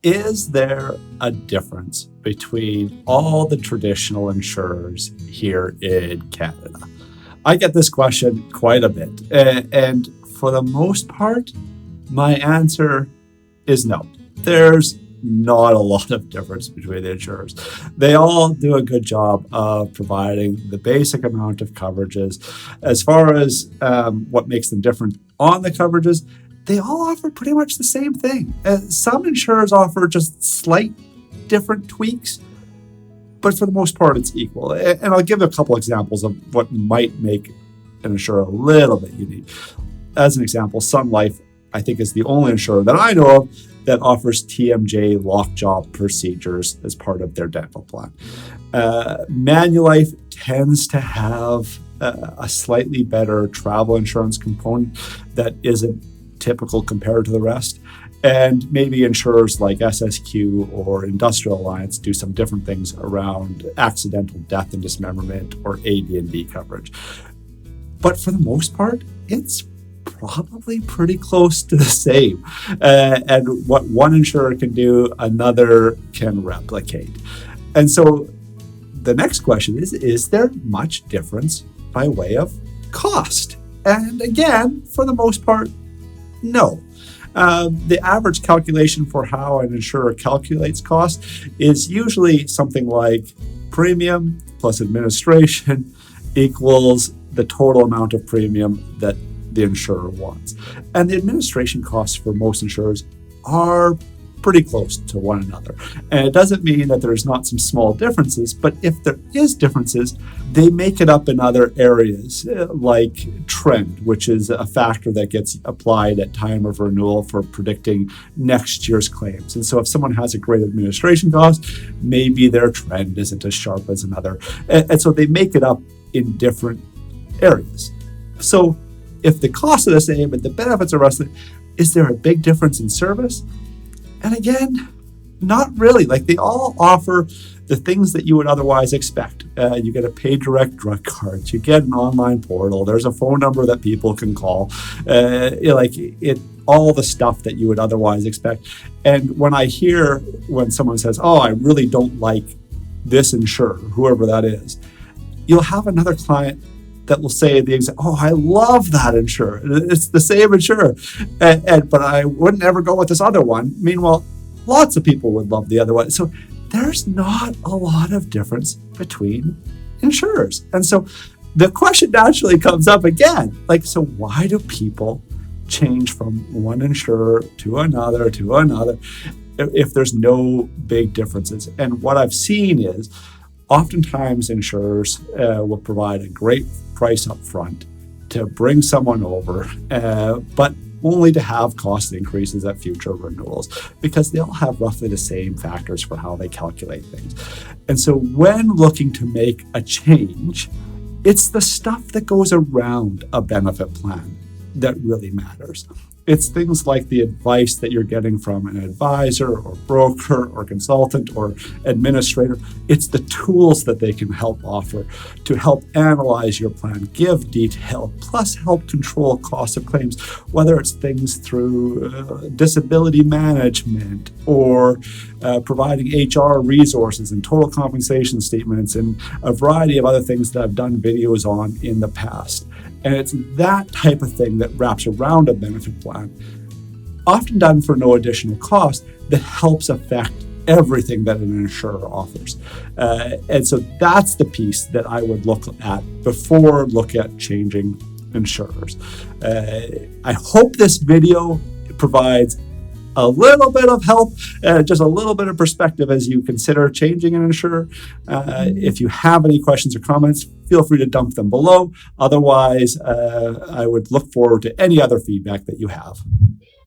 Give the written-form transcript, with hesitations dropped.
Is there a difference between all the traditional insurers here in Canada? I get this question quite a bit. And for the most part, my answer is no. There's not a lot of difference between the insurers. They all do a good job of providing the basic amount of coverages. As far as what makes them different on the coverages, they all offer pretty much the same thing. Some insurers offer just slight different tweaks, but for the most part, it's equal. And I'll give a couple examples of what might make an insurer a little bit unique. As an example, Sun Life, I think, is the only insurer that I know of that offers TMJ lockjaw procedures as part of their dental plan. Manulife tends to have a slightly better travel insurance component that isn't typical compared to the rest. And maybe insurers like SSQ or Industrial Alliance do some different things around accidental death and dismemberment or AD&D coverage. But for the most part, it's probably pretty close to the same. And what one insurer can do, another can replicate. And so the next question is there much difference by way of cost? And again, for the most part, no. The average calculation for how an insurer calculates cost is usually something like premium plus administration equals the total amount of premium that the insurer wants. And the administration costs for most insurers are pretty close to one another. And it doesn't mean that there's not some small differences, but if there is differences, they make it up in other areas, like trend, which is a factor that gets applied at time of renewal for predicting next year's claims. And so if someone has a great administration cost, maybe their trend isn't as sharp as another. And so they make it up in different areas. So if the costs are the same but the benefits are less, is there a big difference in service? And again, not really. Like, they all offer the things that you would otherwise expect. You get a pay direct drug card, you get an online portal, there's a phone number that people can call, all the stuff that you would otherwise expect. And when I hear when someone says, oh, I really don't like this insurer, whoever that is, you'll have another client that will say the exact, oh, I love that insurer. It's the same insurer, but I wouldn't ever go with this other one. Meanwhile, lots of people would love the other one. So there's not a lot of difference between insurers. And so the question naturally comes up again, so why do people change from one insurer to another if there's no big differences? And what I've seen is oftentimes insurers will provide a great price up front to bring someone over, but only to have cost increases at future renewals because they all have roughly the same factors for how they calculate things. And so when looking to make a change, it's the stuff that goes around a benefit plan that really matters. It's things like the advice that you're getting from an advisor or broker or consultant or administrator. It's the tools that they can help offer to help analyze your plan, give detail, plus help control costs of claims, whether it's things through disability management or providing HR resources and total compensation statements and a variety of other things that I've done videos on in the past. And it's that type of thing that wraps around a benefit plan, often done for no additional cost, that helps affect everything that an insurer offers. And so that's the piece that I would look at before looking at changing insurers. I hope this video provides a little bit of help, just a little bit of perspective as you consider changing an insurer. If you have any questions or comments, feel free to dump them below. Otherwise, I would look forward to any other feedback that you have.